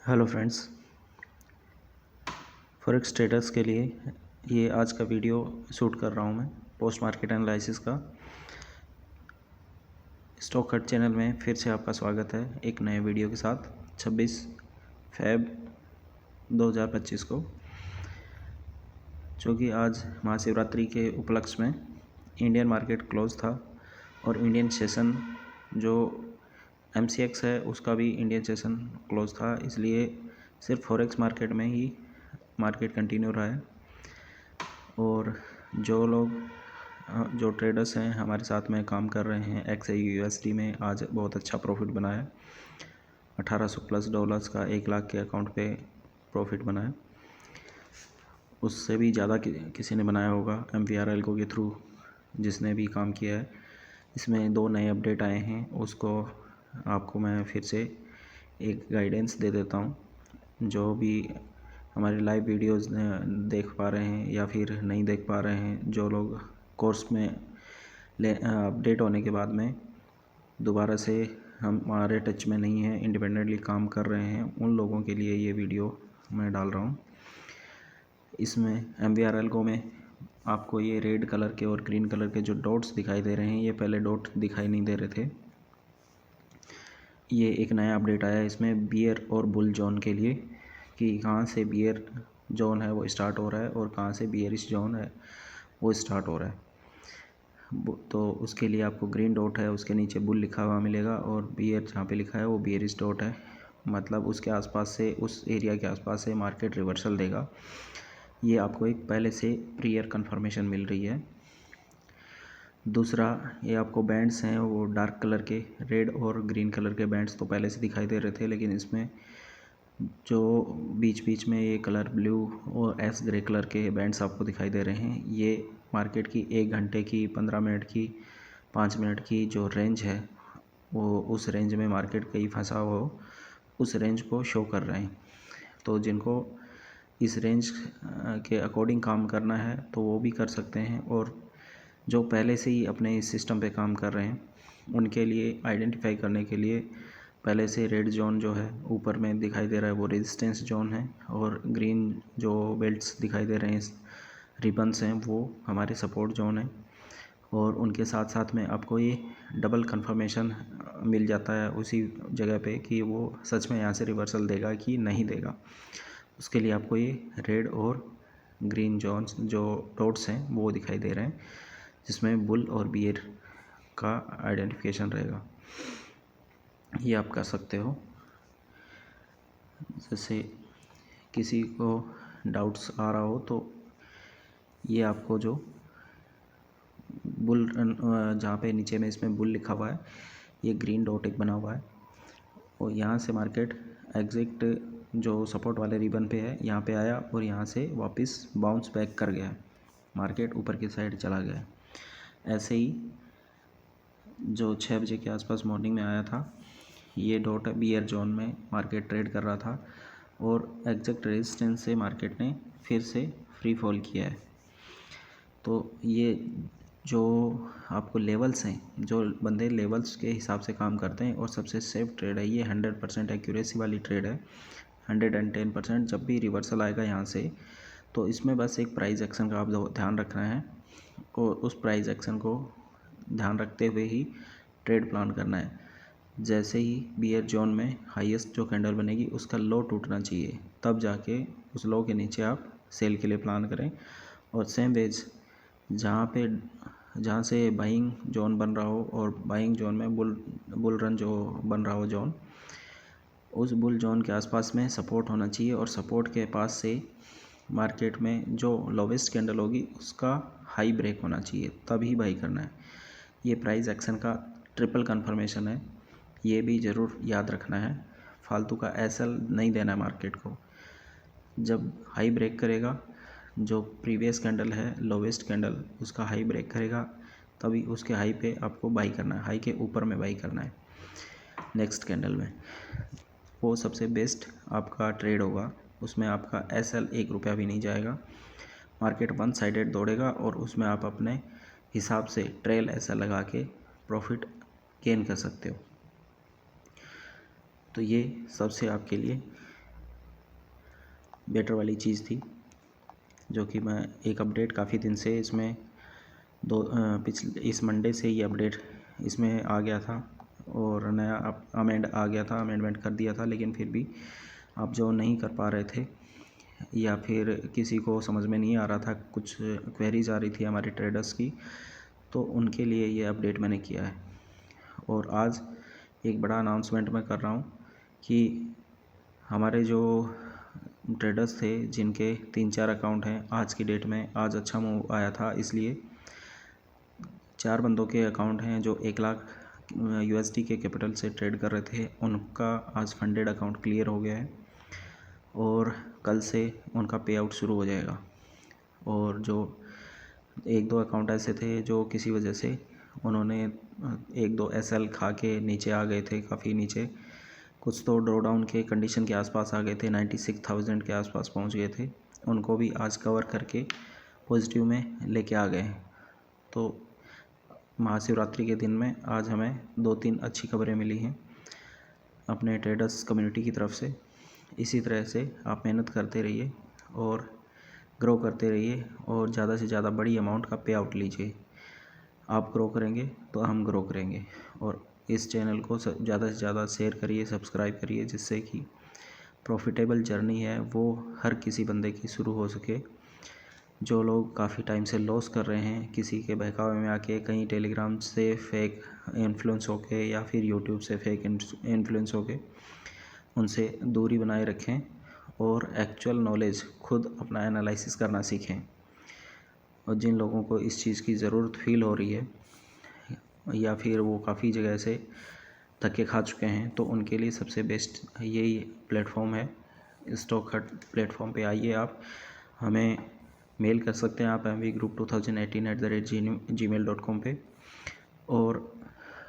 Hello friends, forex traders के लिए ये आज का वीडियो शूट कर रहा हूँ मैं पोस्ट मार्केट एनालिसिस का। स्टॉक हट चैनल में फिर से आपका स्वागत है एक नए वीडियो के साथ। 26 फ़रवरी 2025 को, जो कि आज महाशिवरात्रि के उपलक्ष्य में इंडियन मार्केट क्लोज था और इंडियन सेशन जो MCX है उसका भी इंडियन सेशन क्लोज था, इसलिए सिर्फ फॉरेक्स मार्केट में ही मार्केट कंटिन्यू रहा है। और जो ट्रेडर्स हैं हमारे साथ में काम कर रहे हैं XAUUSD में, आज बहुत अच्छा प्रॉफिट बनाया। 1800 प्लस डॉलर्स का 1 लाख के अकाउंट पे प्रॉफिट बनाया। उससे भी ज़्यादा किसी ने बनाया होगा MVR एल्गो के थ्रू, जिसने भी काम किया है। इसमें 2 नए अपडेट आए हैं, उसको आपको मैं फिर से एक गाइडेंस दे देता हूँ। जो भी हमारे लाइव वीडियोस देख पा रहे हैं या फिर नहीं देख पा रहे हैं, जो लोग कोर्स में अपडेट होने के बाद में दोबारा से हमारे टच में नहीं हैं, इंडिपेंडेंटली काम कर रहे हैं, उन लोगों के लिए ये वीडियो मैं डाल रहा हूँ। इसमें MVR एल्गो में आपको ये रेड कलर के और ग्रीन कलर के जो डॉट्स दिखाई दे रहे हैं, ये पहले डॉट दिखाई नहीं दे रहे थे। ये एक नया अपडेट आया है इसमें बियर और बुल जोन के लिए, कि कहाँ से बियर जोन है वो स्टार्ट हो रहा है और कहाँ से बियरिश जोन है वो स्टार्ट हो रहा है। तो उसके लिए आपको ग्रीन डॉट है, उसके नीचे बुल लिखा हुआ मिलेगा, और बियर जहाँ पे लिखा है वो बियरिश डॉट है, मतलब उसके आसपास से, उस एरिया के आसपास से मार्केट रिवर्सल देगा। ये आपको एक पहले से प्रीयर कंफर्मेशन मिल रही है। दूसरा, ये आपको बैंड्स हैं वो डार्क कलर के, रेड और ग्रीन कलर के बैंड्स तो पहले से दिखाई दे रहे थे, लेकिन इसमें जो बीच बीच में ये कलर ब्लू और एस ग्रे कलर के बैंड्स आपको दिखाई दे रहे हैं, ये मार्केट की 1 घंटे की, 15 मिनट की, 5 मिनट की जो रेंज है, वो उस रेंज में मार्केट कहीं फंसा हो, उस रेंज को शो कर रहे हैं। तो जिनको इस रेंज के अकॉर्डिंग काम करना है तो वो भी कर सकते हैं, और जो पहले से ही अपने इस सिस्टम पे काम कर रहे हैं उनके लिए आइडेंटिफाई करने के लिए पहले से रेड जोन जो है ऊपर में दिखाई दे रहा है वो रेजिस्टेंस जोन है, और ग्रीन जो बेल्ट्स दिखाई दे रहे हैं, रिबन्स हैं, वो हमारे सपोर्ट जोन है। और उनके साथ साथ में आपको ये डबल कंफर्मेशन मिल जाता है उसी जगह पे कि वो सच में यहाँ से रिवर्सल देगा कि नहीं देगा। उसके लिए आपको ये रेड और ग्रीन जोन्स जो डॉट्स हैं वो दिखाई दे रहे हैं, जिसमें बुल और बियर का आइडेंटिफिकेशन रहेगा। ये आप कर सकते हो। जैसे किसी को डाउट्स आ रहा हो तो ये आपको जो बुल जहाँ पे नीचे में इसमें बुल लिखा हुआ है, ये ग्रीन डॉट एक बना हुआ है, और यहाँ से मार्केट एग्जैक्ट जो सपोर्ट वाले रिबन पे है यहाँ पे आया और यहाँ से वापस बाउंस बैक कर गया, मार्केट ऊपर की साइड चला गया। ऐसे ही जो 6 बजे के आसपास मॉर्निंग में आया था, ये डॉट बियर जोन में मार्केट ट्रेड कर रहा था, और एग्जैक्ट रेजिस्टेंस से मार्केट ने फिर से फ्री फॉल किया है। तो ये जो आपको लेवल्स हैं, जो बंदे लेवल्स के हिसाब से काम करते हैं, और सबसे सेफ ट्रेड है ये, 100% एक्यूरेसी वाली ट्रेड है, 110%। जब भी रिवर्सल आएगा यहाँ से, तो इसमें बस एक प्राइस एक्शन का आप ध्यान रखना है, और उस प्राइस एक्शन को ध्यान रखते हुए ही ट्रेड प्लान करना है। जैसे ही बियर जोन में हाईएस्ट जो कैंडल बनेगी उसका लो टूटना चाहिए, तब जाके उस लो के नीचे आप सेल के लिए प्लान करें। और सेम वेज जहाँ से बाइंग जोन बन रहा हो, और बाइंग जोन में बुल रन जो बन रहा हो जोन, उस बुल जोन के आसपास में सपोर्ट होना चाहिए, और सपोर्ट के पास से मार्केट में जो लोवेस्ट कैंडल होगी उसका हाई ब्रेक होना चाहिए, तभी बाई करना है। ये प्राइस एक्शन का ट्रिपल कंफर्मेशन है, ये भी ज़रूर याद रखना है। फालतू का एसएल नहीं देना है मार्केट को। जब हाई ब्रेक करेगा, जो प्रीवियस कैंडल है लोवेस्ट कैंडल, उसका हाई ब्रेक करेगा, तभी उसके हाई पे आपको बाई करना है, हाई के ऊपर में बाई करना है नेक्स्ट कैंडल में। वो सबसे बेस्ट आपका ट्रेड होगा, उसमें आपका एसएल 1 रुपया भी नहीं जाएगा। मार्केट वन साइडेड दौड़ेगा और उसमें आप अपने हिसाब से ट्रेल एसएल लगा के प्रॉफिट गेन कर सकते हो। तो ये सबसे आपके लिए बेटर वाली चीज़ थी, जो कि मैं एक अपडेट काफ़ी दिन से इसमें पिछले इस मंडे से ये अपडेट इसमें आ गया था और नया अमेंड आ गया था, अमेंडमेंट कर दिया था, लेकिन फिर भी आप जो नहीं कर पा रहे थे या फिर किसी को समझ में नहीं आ रहा था, कुछ क्वेरीज आ रही थी हमारे ट्रेडर्स की, तो उनके लिए ये अपडेट मैंने किया है। और आज एक बड़ा अनाउंसमेंट मैं कर रहा हूँ कि हमारे जो ट्रेडर्स थे जिनके 3-4 अकाउंट हैं, आज की डेट में आज अच्छा मूव आया था, इसलिए 4 बंदों के अकाउंट हैं जो 1 लाख USD के कैपिटल से ट्रेड कर रहे थे, उनका आज फंडेड अकाउंट क्लियर हो गया है और कल से उनका पे आउट शुरू हो जाएगा। और जो 1-2 अकाउंट ऐसे थे जो किसी वजह से उन्होंने 1-2 SL खा के नीचे आ गए थे, काफ़ी नीचे, कुछ तो ड्रॉ डाउन के कंडीशन के आसपास आ गए थे, 96,000 के आसपास पहुंच गए थे, उनको भी आज कवर करके पॉजिटिव में लेके आ गए। तो महाशिवरात्रि के दिन में आज हमें 2-3 अच्छी खबरें मिली हैं अपने ट्रेडर्स कम्युनिटी की तरफ से। इसी तरह से आप मेहनत करते रहिए और ग्रो करते रहिए और ज़्यादा से ज़्यादा बड़ी अमाउंट का पे आउट लीजिए। आप ग्रो करेंगे तो हम ग्रो करेंगे। और इस चैनल को ज़्यादा से ज़्यादा शेयर करिए, सब्सक्राइब करिए, जिससे कि प्रॉफिटेबल जर्नी है वो हर किसी बंदे की शुरू हो सके। जो लोग काफ़ी टाइम से लॉस कर रहे हैं किसी के बहकावे में आके, कहीं टेलीग्राम से फेक इन्फ्लुएंस होके या फिर यूट्यूब से फेक इन्फ्लुएंस होके, उनसे दूरी बनाए रखें और एक्चुअल नॉलेज खुद अपना एनालिसिस करना सीखें। और जिन लोगों को इस चीज़ की ज़रूरत फील हो रही है या फिर वो काफ़ी जगह से धक्के खा चुके हैं, तो उनके लिए सबसे बेस्ट यही प्लेटफॉर्म है। स्टॉक हट प्लेटफॉर्म पे आइए, आप हमें मेल कर सकते हैं, आप mvgroup2018@gmail.com पे, और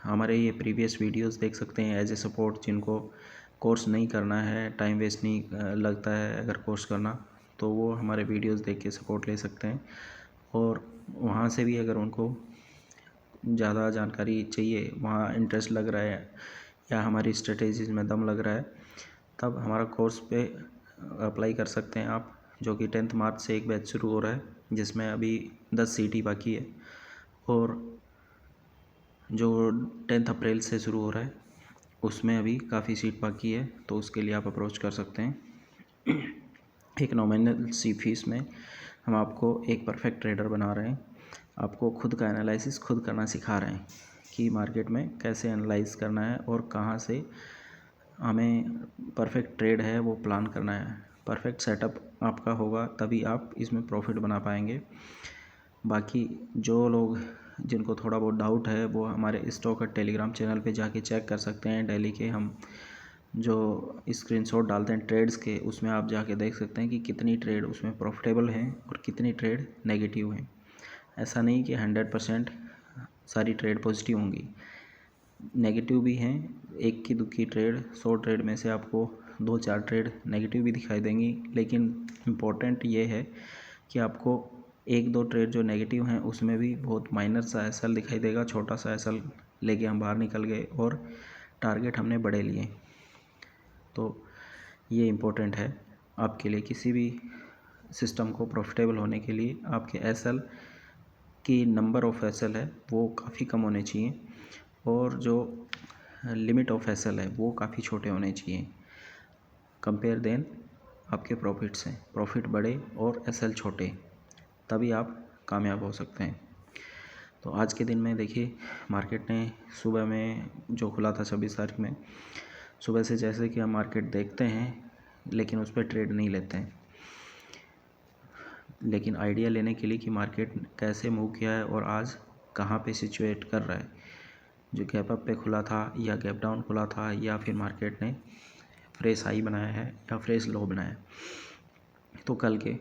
हमारे ये प्रीवियस वीडियोस देख सकते हैं एज ए सपोर्ट। जिनको कोर्स नहीं करना है, टाइम वेस्ट नहीं लगता है अगर कोर्स करना, तो वो हमारे वीडियोस देख के सपोर्ट ले सकते हैं। और वहाँ से भी अगर उनको ज़्यादा जानकारी चाहिए, वहाँ इंटरेस्ट लग रहा है या हमारी स्ट्रेटेजीज में दम लग रहा है, तब हमारा कोर्स पे अप्लाई कर सकते हैं आप, जो कि 10 मार्च से एक बैच शुरू हो रहा है, जिसमें अभी 10 सीटी बाकी है, और जो 10 अप्रैल से शुरू हो रहा है उसमें अभी काफ़ी सीट बाकी है, तो उसके लिए आप अप्रोच कर सकते हैं। एक नॉमिनल सी फीस में हम आपको एक परफेक्ट ट्रेडर बना रहे हैं, आपको खुद का एनालिसिस खुद करना सिखा रहे हैं कि मार्केट में कैसे एनालाइज करना है और कहाँ से हमें परफेक्ट ट्रेड है वो प्लान करना है। परफेक्ट सेटअप आपका होगा तभी आप इसमें प्रॉफिट बना पाएंगे। बाकी जो लोग जिनको थोड़ा बहुत डाउट है वो हमारे स्टॉक टेलीग्राम चैनल पे जाके चेक कर सकते हैं। डेली के हम जो स्क्रीनशॉट डालते हैं ट्रेड्स के, उसमें आप जाके देख सकते हैं कि कितनी ट्रेड उसमें प्रॉफिटेबल हैं और कितनी ट्रेड नेगेटिव हैं। ऐसा नहीं कि 100% सारी ट्रेड पॉजिटिव होंगी, नेगेटिव भी हैं। एक की दुखी ट्रेड, 100 ट्रेड में से आपको 2-4 ट्रेड नेगेटिव भी दिखाई देंगी, लेकिन इम्पोर्टेंट ये है कि आपको 1-2 ट्रेड जो नेगेटिव हैं उसमें भी बहुत माइनर सा एसएल दिखाई देगा, छोटा सा एसएल लेके हम बाहर निकल गए और टारगेट हमने बड़े लिए। तो ये इम्पोर्टेंट है आपके लिए। किसी भी सिस्टम को प्रॉफिटेबल होने के लिए आपके एसएल की नंबर ऑफ एसएल है वो काफ़ी कम होने चाहिए, और जो लिमिट ऑफ एसएल है वो काफ़ी छोटे होने चाहिए। कंपेयर देन आपके प्रॉफिट से, प्रॉफिट बड़े और एसएल छोटे, तभी आप कामयाब हो सकते हैं। तो आज के दिन में देखिए, मार्केट ने सुबह में जो खुला था 26 तारीख में, सुबह से जैसे कि हम मार्केट देखते हैं लेकिन उस पर ट्रेड नहीं लेते हैं, लेकिन आइडिया लेने के लिए कि मार्केट कैसे मूव किया है और आज कहाँ पे सिचुएट कर रहा है, जो गैप अप पे खुला था या गैप डाउन खुला था या फिर मार्केट ने फ्रेश हाई बनाया है या फ्रेश लो बनाया है। तो कल के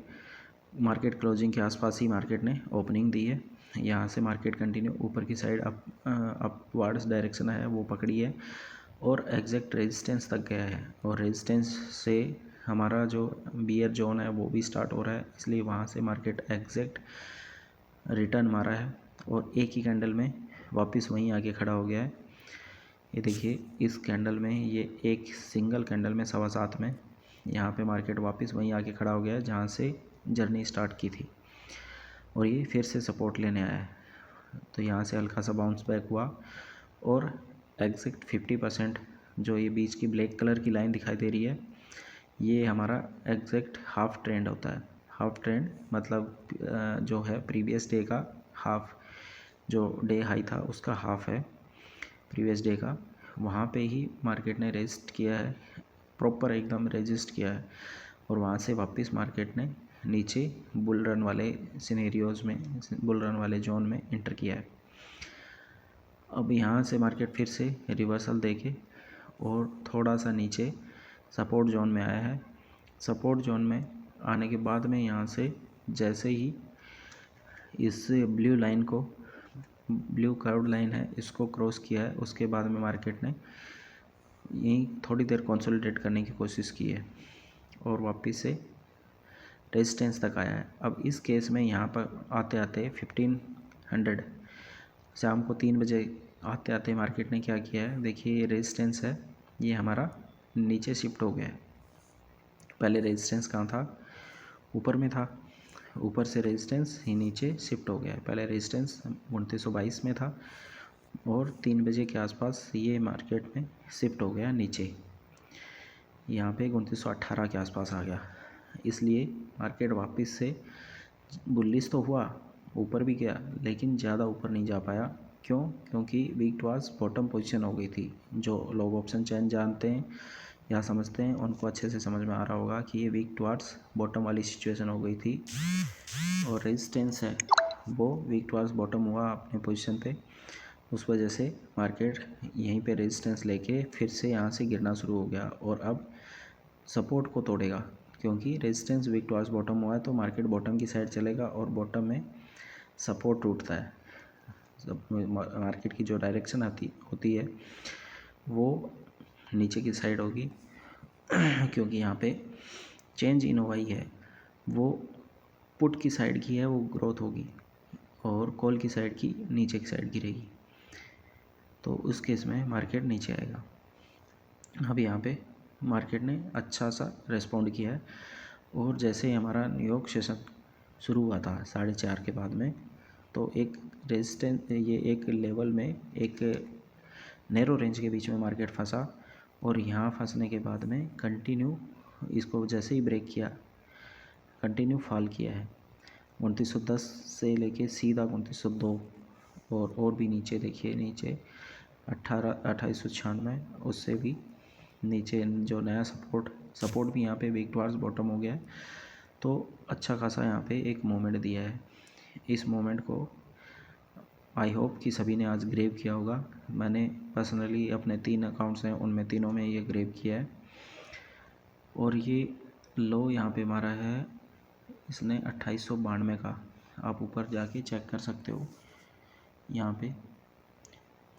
मार्केट क्लोजिंग के आसपास ही मार्केट ने ओपनिंग दी है। यहाँ से मार्केट कंटिन्यू ऊपर की साइड अपवर्ड्स डायरेक्शन है वो पकड़ी है और एग्जैक्ट रेजिस्टेंस तक गया है, और रेजिस्टेंस से हमारा जो बियर जोन है वो भी स्टार्ट हो रहा है, इसलिए वहाँ से मार्केट एग्जैक्ट रिटर्न मारा है और एक ही कैंडल में वापस वहीं आके खड़ा हो गया है। ये देखिए, इस कैंडल में ये एक सिंगल कैंडल में 7.25 में यहाँ पे मार्केट वापस वहीं आके खड़ा हो गया है जहाँ से जर्नी स्टार्ट की थी और ये फिर से सपोर्ट लेने आया है। तो यहाँ से हल्का सा बाउंस बैक हुआ और एग्जैक्ट 50% जो ये बीच की ब्लैक कलर की लाइन दिखाई दे रही है, ये हमारा एग्जैक्ट हाफ ट्रेंड होता है। हाफ ट्रेंड मतलब जो है प्रीवियस डे का हाफ, जो डे हाई था उसका हाफ है प्रीवियस डे का, वहाँ पे ही मार्केट ने रेजिस्ट किया है, प्रॉपर एकदम रेजिस्ट किया है और वहाँ से वापस मार्केट ने नीचे बुल रन वाले सिनेरियोज में, बुल रन वाले जोन में इंटर किया है। अब यहाँ से मार्केट फिर से रिवर्सल देके और थोड़ा सा नीचे सपोर्ट जोन में आया है। सपोर्ट जोन में आने के बाद में यहाँ से जैसे ही इस ब्लू लाइन को, ब्लू कर्व लाइन है, इसको क्रॉस किया है, उसके बाद में मार्केट ने यहीं थोड़ी देर कंसोलिडेट करने की कोशिश की है और वापस से रेजिस्टेंस तक आया है। अब इस केस में यहाँ पर आते आते 1500 शाम को 3 बजे आते आते मार्केट ने क्या किया है, देखिए ये रेजिस्टेंस है, ये हमारा नीचे शिफ्ट हो गया है। पहले रेजिस्टेंस कहाँ था, ऊपर में था, ऊपर से रेजिस्टेंस ही नीचे शिफ्ट हो गया है। पहले रेजिस्टेंस 2922 में था और 3 बजे के आसपास ये मार्केट में शिफ्ट हो गया नीचे, यहाँ पे 2918 के आसपास आ गया। इसलिए मार्केट वापस से बुलिश तो हुआ, ऊपर भी गया, लेकिन ज़्यादा ऊपर नहीं जा पाया। क्यों? क्योंकि वीक टुवर्ड्स बॉटम पोजीशन हो गई थी। जो लोग ऑप्शन चेन जानते हैं या समझते हैं उनको अच्छे से समझ में आ रहा होगा कि ये वीक टुवर्ड्स बॉटम वाली सिचुएशन हो गई थी और रेजिस्टेंस है वो वीक टुवर्ड्स बॉटम हुआ अपने पोजीशन पे। उस वजह से मार्केट यहीं पे रेजिस्टेंस लेके फिर से यहाँ से गिरना शुरू हो गया और अब सपोर्ट को तोड़ेगा, क्योंकि रेजिस्टेंस वीक टुवर्ड्स बॉटम हुआ है तो मार्केट बॉटम की साइड चलेगा और बॉटम में सपोर्ट टूटता है। मार्केट की जो डायरेक्शन होती है वो नीचे की साइड होगी क्योंकि यहाँ पे चेंज इन ओवाई है, वो पुट की साइड की है, वो ग्रोथ होगी और कॉल की साइड की नीचे की साइड गिरेगी, तो उस केस में मार्केट नीचे आएगा। अब यहाँ पे मार्केट ने अच्छा सा रेस्पॉन्ड किया है और जैसे ही हमारा न्यूयॉर्क सेशन शुरू हुआ था 4:30 के बाद में, तो एक रेजिस्टेंस, ये एक लेवल में एक नैरो रेंज के बीच में मार्केट फंसा और यहाँ फंसने के बाद में कंटिन्यू इसको जैसे ही ब्रेक किया, कंटिन्यू फॉल किया है 2910 से लेके सीधा 2902 और भी नीचे देखिए, नीचे 2896, उससे भी नीचे जो नया सपोर्ट भी यहाँ पे वीक टुवर्ड्स बॉटम हो गया है। तो अच्छा खासा यहाँ पे एक मोमेंट दिया है। इस मोमेंट को आई होप कि सभी ने आज ग्रेब किया होगा। मैंने पर्सनली अपने 3 अकाउंट्स हैं उनमें तीनों में ये ग्रेब किया है और ये लो यहाँ पे मारा है इसने 2892 का, आप ऊपर जाके चेक कर सकते हो। यहाँ पे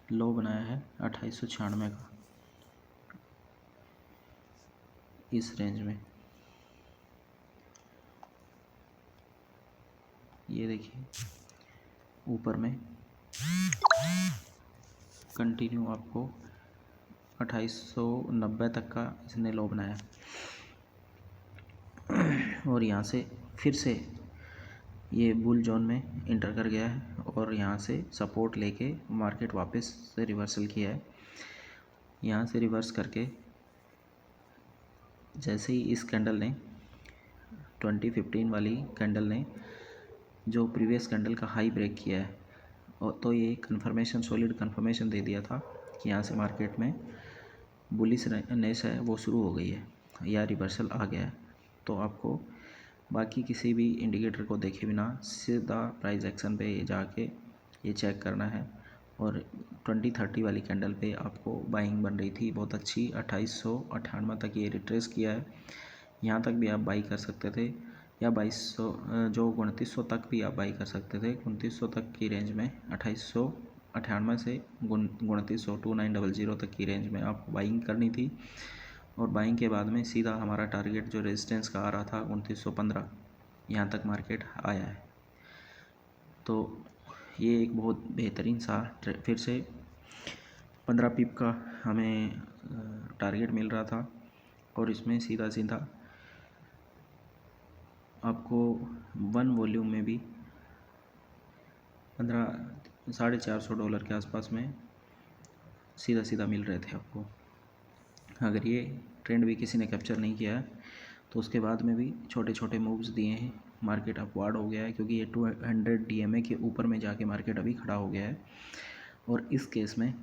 लो बनाया है 2896 का इस रेंज में, ये देखिए ऊपर में कंटिन्यू आपको 2890 तक का इसने लो बनाया और यहाँ से फिर से ये बुल जोन में इंटर कर गया है और यहाँ से सपोर्ट लेके मार्केट वापस से रिवर्सल किया है। यहाँ से रिवर्स करके जैसे ही इस कैंडल ने 2015 वाली कैंडल ने जो प्रीवियस कैंडल का हाई ब्रेक किया है, और तो ये कंफर्मेशन, सॉलिड कंफर्मेशन दे दिया था कि यहाँ से मार्केट में बुलिशनेस है वो शुरू हो गई है या रिवर्सल आ गया है। तो आपको बाकी किसी भी इंडिकेटर को देखे बिना सीधा प्राइस एक्शन पे जाके ये चेक करना है। और 2030 वाली कैंडल पे आपको बाइंग बन रही थी बहुत अच्छी, 2898 तक ये रिट्रेस किया है, यहाँ तक भी आप बाई कर सकते थे, या 2200 जो 2900 तक भी आप बाई कर सकते थे। 2900 तक की रेंज में 2898 से 2900 2900 तक की रेंज में आपको बाइंग करनी थी और बाइंग के बाद में सीधा हमारा टारगेट जो रेजिस्टेंस का आ रहा था 2915, यहाँ तक मार्केट आया है। तो ये एक बहुत बेहतरीन सा फिर से 15 पिप का हमें टारगेट मिल रहा था और इसमें सीधा सीधा आपको 1 वॉल्यूम में भी $450 के आसपास में सीधा सीधा मिल रहे थे आपको। अगर ये ट्रेंड भी किसी ने कैप्चर नहीं किया है तो उसके बाद में भी छोटे छोटे मूव्स दिए हैं, मार्केट अपवार्ड हो गया है, क्योंकि ये 200 DMA के ऊपर में जाके मार्केट अभी खड़ा हो गया है। और इस केस में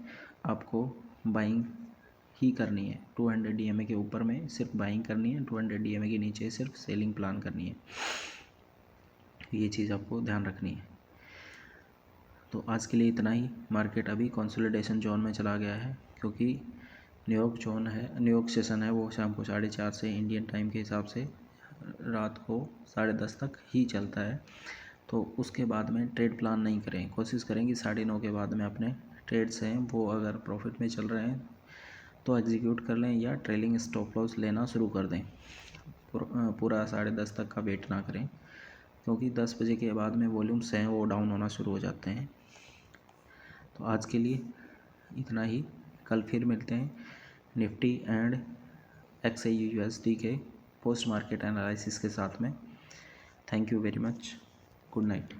आपको बाइंग ही करनी है। 200 DMA के ऊपर में सिर्फ बाइंग करनी है, 200 DMA के नीचे सिर्फ सेलिंग प्लान करनी है। ये चीज़ आपको ध्यान रखनी है। तो आज के लिए इतना ही। मार्केट अभी कंसोलिडेशन जोन में चला गया है, क्योंकि न्यूयॉर्क सेशन है वो शाम को 4:30 से इंडियन टाइम के हिसाब से रात को 10:30 तक ही चलता है। तो उसके बाद में ट्रेड प्लान नहीं करें, कोशिश करें कि 9:30 के बाद में अपने ट्रेड्स हैं वो अगर प्रॉफिट में चल रहे हैं तो एग्जीक्यूट कर लें या ट्रेलिंग स्टॉप लॉस लेना शुरू कर दें। पूरा 10:30 तक का वेट ना करें, क्योंकि 10 बजे के बाद में वॉल्यूम्स हैं वो डाउन होना शुरू हो जाते हैं। तो आज के लिए इतना ही। कल फिर मिलते हैं निफ्टी एंड XAUUSD के पोस्ट मार्केट एनालिसिस के साथ में। Thank you very much. Good night.